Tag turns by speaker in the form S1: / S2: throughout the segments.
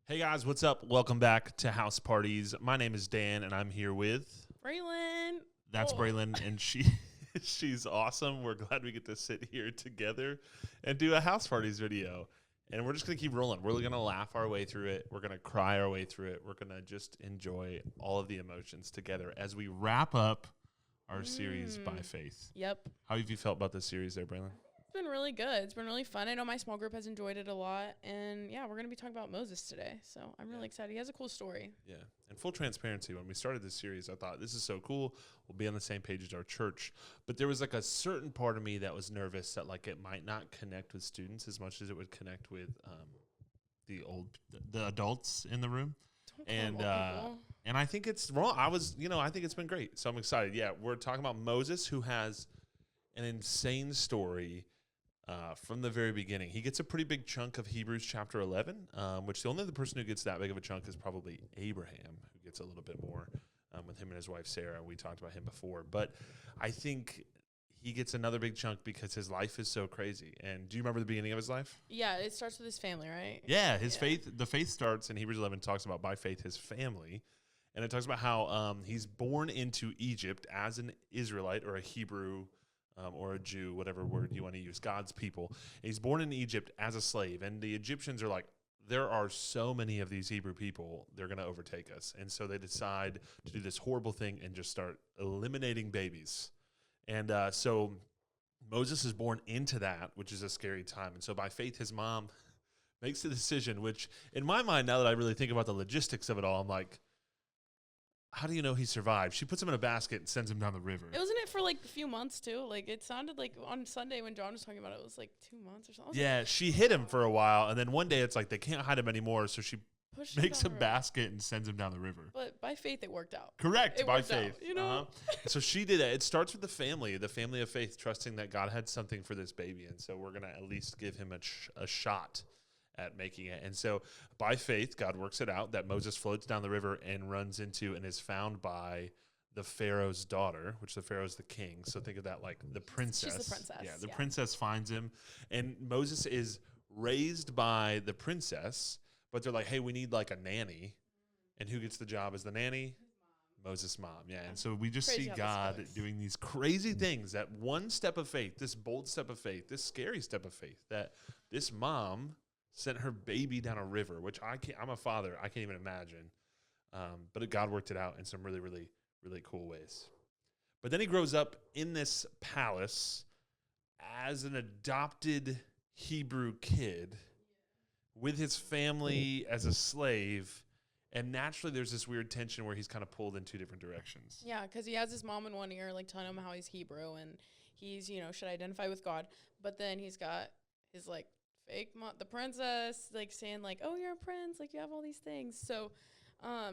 S1: Hey guys, what's up? Welcome back to House Parties. My name is Dan, and I'm here with
S2: Braylon.
S1: That's Braylon, and she's awesome. We're glad we get to sit here together and do a House Parties video. And we're just gonna keep rolling. We're gonna laugh our way through it. We're gonna cry our way through it. We're gonna just enjoy all of the emotions together as we wrap up our series by faith.
S2: Yep.
S1: How have you felt about this series, there, Braylon?
S2: It's been really good. It's been really fun. I know my small group has enjoyed it a lot. And yeah, we're going to be talking about Moses today. So I'm really excited. He has a cool story.
S1: Yeah. And full transparency, when we started this series, I thought, this is so cool. We'll be on the same page as our church. But there was like a certain part of me that was nervous that like it might not connect with students as much as it would connect with the adults in the room. And I think it's wrong. I think it's been great. So I'm excited. Yeah, we're talking about Moses, who has an insane story from the very beginning. He gets a pretty big chunk of Hebrews chapter 11, which the only other person who gets that big of a chunk is probably Abraham, who gets a little bit more with him and his wife Sarah. We talked about him before. But I think he gets another big chunk because his life is so crazy. And do you remember the beginning of his life?
S2: Yeah, it starts with his family, right?
S1: Yeah, the faith starts in Hebrews 11, talks about by faith his family. And it talks about how he's born into Egypt as an Israelite or a Hebrew or a Jew, whatever word you want to use, God's people. And he's born in Egypt as a slave. And the Egyptians are like, there are so many of these Hebrew people, they're going to overtake us. And so they decide to do this horrible thing and just start eliminating babies. And so Moses is born into that, which is a scary time. And so by faith, his mom makes the decision, which in my mind, now that I really think about the logistics of it all, I'm like, how do you know he survived? She puts him in a basket and sends him down the river.
S2: Wasn't it for like a few months too? Like it sounded like on Sunday when John was talking about it, it was like 2 months or something.
S1: Yeah, she hid him for a while, and then one day it's like they can't hide him anymore, so she makes a basket and sends him down the river.
S2: But by faith, it worked out.
S1: Correct, by faith.
S2: Out, you know?
S1: So she did it. It starts with the family of faith, trusting that God had something for this baby, and so we're going to at least give him a shot at making it. And so by faith, God works it out that Moses floats down the river and runs into and is found by the Pharaoh's daughter, which the Pharaoh's the king. So think of that like the princess.
S2: She's the princess.
S1: Yeah, the princess finds him. And Moses is raised by the princess, but they're like, hey, we need like a nanny. And who gets the job as the nanny? Moses' mom. Yeah. And so we just see God doing these crazy things, that one step of faith, this bold step of faith, this scary step of faith, that this mom sent her baby down a river, which I'm a father. I can't even imagine. But God worked it out in some really, really, really cool ways. But then he grows up in this palace as an adopted Hebrew kid with his family as a slave. And naturally, there's this weird tension where he's kind of pulled in two different directions.
S2: Yeah, because he has his mom in one ear, like telling him how he's Hebrew and he's, should identify with God. But then he's got his like fake the princess, like saying like, oh, you're a prince, like you have all these things. So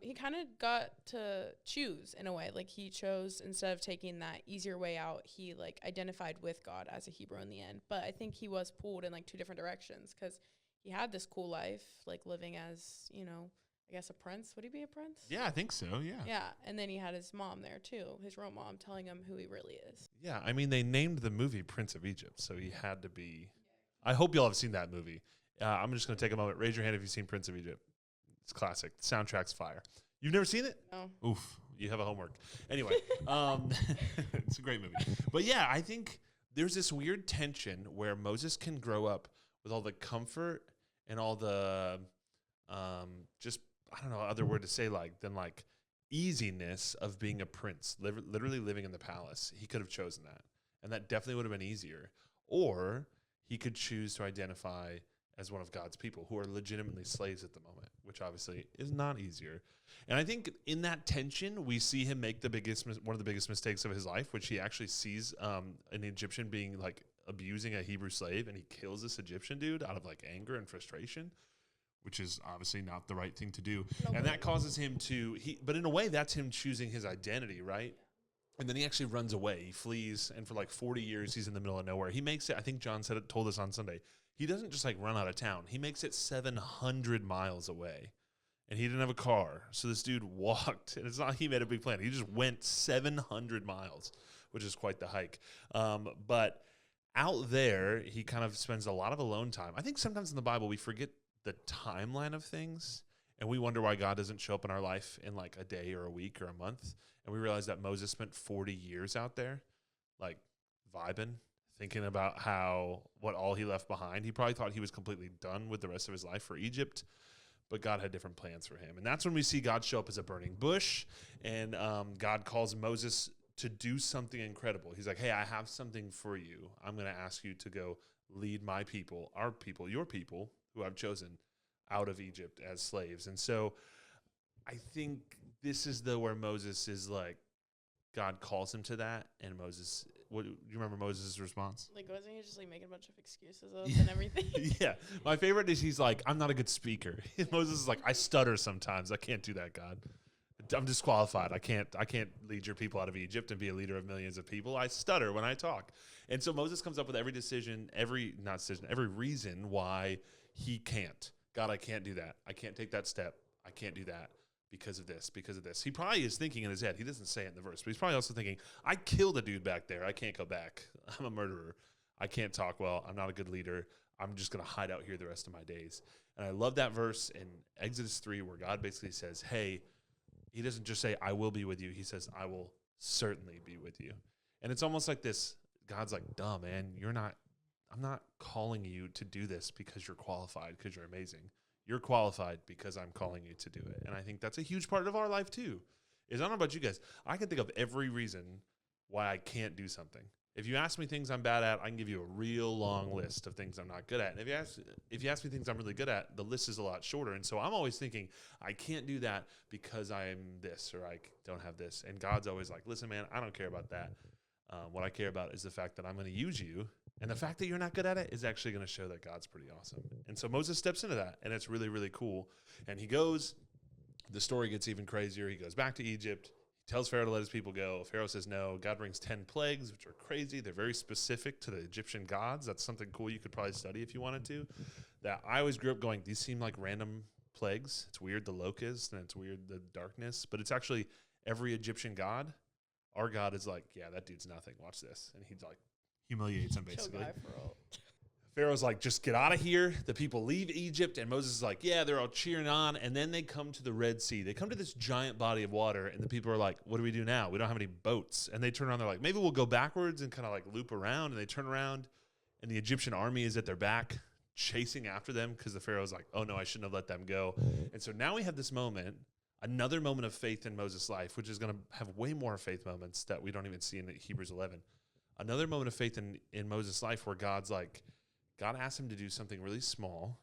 S2: he kind of got to choose in a way. Like he chose, instead of taking that easier way out, he like identified with God as a Hebrew in the end. But I think he was pulled in like two different directions because he had this cool life, like living as, I guess a prince. Would he be a prince?
S1: Yeah, I think so, yeah.
S2: Yeah, and then he had his mom there too, his real mom, telling him who he really is.
S1: Yeah, I mean, they named the movie Prince of Egypt, so he had to be. I hope y'all have seen that movie. I'm just going to take a moment. Raise your hand if you've seen Prince of Egypt. It's classic. The soundtrack's fire. You've never seen it?
S2: No.
S1: Oof. You have a homework. Anyway, it's a great movie. But yeah, I think there's this weird tension where Moses can grow up with all the comfort and all the just, I don't know, other word to say than easiness of being a prince, literally living in the palace. He could have chosen that. And that definitely would have been easier. Or he could choose to identify as one of God's people who are legitimately slaves at the moment, which obviously is not easier. And I think in that tension, we see him make one of the biggest mistakes of his life, which he actually sees an Egyptian being like abusing a Hebrew slave, and he kills this Egyptian dude out of like anger and frustration, which is obviously not the right thing to do. And that causes him but in a way, that's him choosing his identity, right? And then he actually runs away. He flees, and for like 40 years, he's in the middle of nowhere. He makes it, I think John told us on Sunday, he doesn't just like run out of town. He makes it 700 miles away, and he didn't have a car. So this dude walked, and it's not he made a big plan. He just went 700 miles, which is quite the hike. But out there, he kind of spends a lot of alone time. I think sometimes in the Bible, we forget the timeline of things. And we wonder why God doesn't show up in our life in like a day or a week or a month. And we realize that Moses spent 40 years out there, like vibing, thinking about what all he left behind. He probably thought he was completely done with the rest of his life for Egypt, but God had different plans for him. And that's when we see God show up as a burning bush, and God calls Moses to do something incredible. He's like, hey, I have something for you. I'm going to ask you to go lead my people, our people, your people, who I've chosen, out of Egypt as slaves. And so I think this is where Moses is like, God calls him to that, and Moses, do you remember Moses' response?
S2: Like, wasn't he just like making a bunch of excuses up and everything?
S1: Yeah. My favorite is he's like, I'm not a good speaker. Moses is like, I stutter sometimes. I can't do that, God. I'm disqualified. I can't lead your people out of Egypt and be a leader of millions of people. I stutter when I talk. And so Moses comes up with every reason why he can't. God, I can't do that. I can't take that step. I can't do that because of this, because of this. He probably is thinking in his head. He doesn't say it in the verse, but he's probably also thinking, I killed a dude back there. I can't go back. I'm a murderer. I can't talk well. I'm not a good leader. I'm just going to hide out here the rest of my days. And I love that verse in Exodus 3 where God basically says, hey, he doesn't just say, I will be with you. He says, I will certainly be with you. And it's almost like this. God's like, duh, man, I'm not calling you to do this because you're qualified, because you're amazing. You're qualified because I'm calling you to do it. And I think that's a huge part of our life too. I don't know about you guys. I can think of every reason why I can't do something. If you ask me things I'm bad at, I can give you a real long list of things I'm not good at. And if you ask me things I'm really good at, the list is a lot shorter. And so I'm always thinking, I can't do that because I'm this or I don't have this. And God's always like, listen, man, I don't care about that. What I care about is the fact that I'm going to use you. And the fact that you're not good at it is actually going to show that God's pretty awesome. And so Moses steps into that, and it's really, really cool. And he goes, the story gets even crazier. He goes back to Egypt. Tells Pharaoh to let his people go. Pharaoh says no. God brings 10 plagues, which are crazy. They're very specific to the Egyptian gods. That's something cool you could probably study if you wanted to. That I always grew up going, these seem like random plagues. It's weird, the locust, and it's weird, the darkness. But it's actually every Egyptian god. Our God is like, yeah, that dude's nothing. Watch this. And he's like, humiliates him basically. Pharaoh's like, just get out of here. The people leave Egypt, and Moses is like, yeah, they're all cheering on. And then they come to the Red Sea. They come to this giant body of water, and the people are like, what do we do now? We don't have any boats. And they turn around. They're like, maybe we'll go backwards and kind of like loop around. And they turn around, and the Egyptian army is at their back chasing after them because the Pharaoh's like, oh, no, I shouldn't have let them go. And so now we have this moment, another moment of faith in Moses' life, which is going to have way more faith moments that we don't even see in Hebrews 11. Another moment of faith in Moses' life where God asked him to do something really small,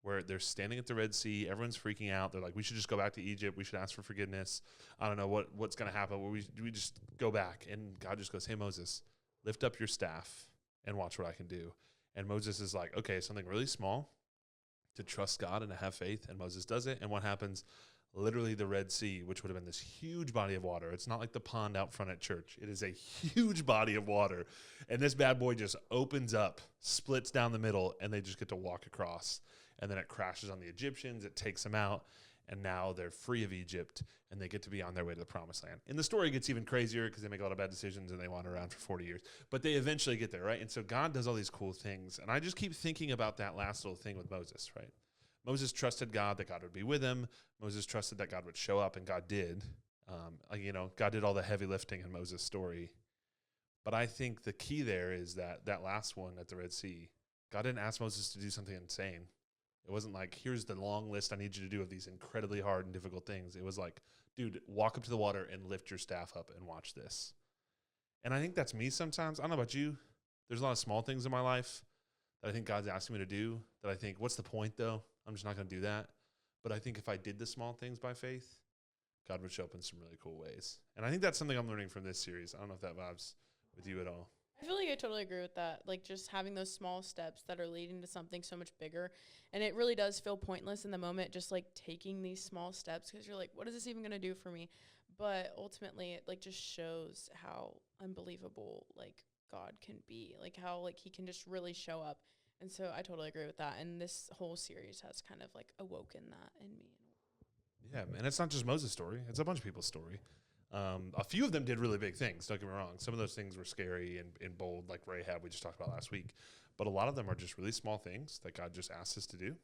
S1: where they're standing at the Red Sea. Everyone's freaking out. They're like, we should just go back to Egypt. We should ask for forgiveness. I don't know what's going to happen. We just go back. And God just goes, hey, Moses, lift up your staff and watch what I can do. And Moses is like, okay, something really small, to trust God and to have faith. And Moses does it. And what happens? Literally the Red Sea, which would have been this huge body of water. It's not like the pond out front at church. It is a huge body of water. And this bad boy just opens up, splits down the middle, and they just get to walk across. And then it crashes on the Egyptians. It takes them out. And now they're free of Egypt, and they get to be on their way to the promised land. And the story gets even crazier because they make a lot of bad decisions, and they wander around for 40 years. But they eventually get there, right? And so God does all these cool things. And I just keep thinking about that last little thing with Moses, right? Moses trusted God, that God would be with him. Moses trusted that God would show up, and God did. God did all the heavy lifting in Moses' story. But I think the key there is that last one at the Red Sea, God didn't ask Moses to do something insane. It wasn't like, here's the long list I need you to do of these incredibly hard and difficult things. It was like, dude, walk up to the water and lift your staff up and watch this. And I think that's me sometimes. I don't know about you. There's a lot of small things in my life that I think God's asking me to do that I think, what's the point though? I'm just not going to do that. But I think if I did the small things by faith, God would show up in some really cool ways. And I think that's something I'm learning from this series. I don't know if that vibes with you at all.
S2: I feel like I totally agree with that. Like, just having those small steps that are leading to something so much bigger. And it really does feel pointless in the moment, just like taking these small steps, because you're like, what is this even going to do for me? But ultimately, it like just shows how unbelievable like God can be, like how like he can just really show up. And so I totally agree with that. And this whole series has kind of like awoken that in me.
S1: Yeah, man. It's not just Moses' story. It's a bunch of people's story. A few of them did really big things. Don't get me wrong. Some of those things were scary and bold, like Rahab we just talked about last week. But a lot of them are just really small things that God just asks us to do.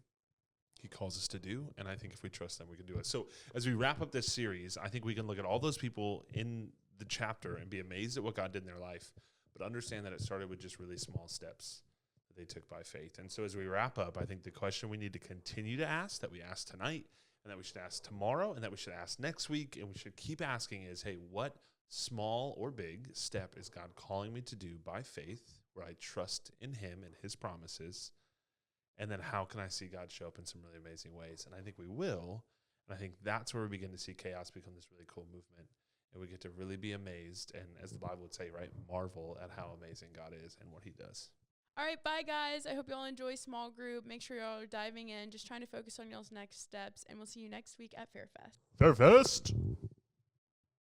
S1: he calls us to do. And I think if we trust them, we can do it. So as we wrap up this series, I think we can look at all those people in the chapter and be amazed at what God did in their life, but understand that it started with just really small steps that they took by faith. And so as we wrap up, I think the question we need to continue to ask, that we asked tonight, and that we should ask tomorrow, and that we should ask next week, and we should keep asking is, hey, what small or big step is God calling me to do by faith, where I trust in him and his promises? And then how can I see God show up in some really amazing ways? And I think we will. And I think that's where we begin to see chaos become this really cool movement. And we get to really be amazed and, as the Bible would say, right, marvel at how amazing God is and what he does.
S2: All right, bye, guys. I hope you all enjoy small group. Make sure y'all are diving in, just trying to focus on y'all's next steps. And we'll see you next week at Fairfest.
S1: Fairfest!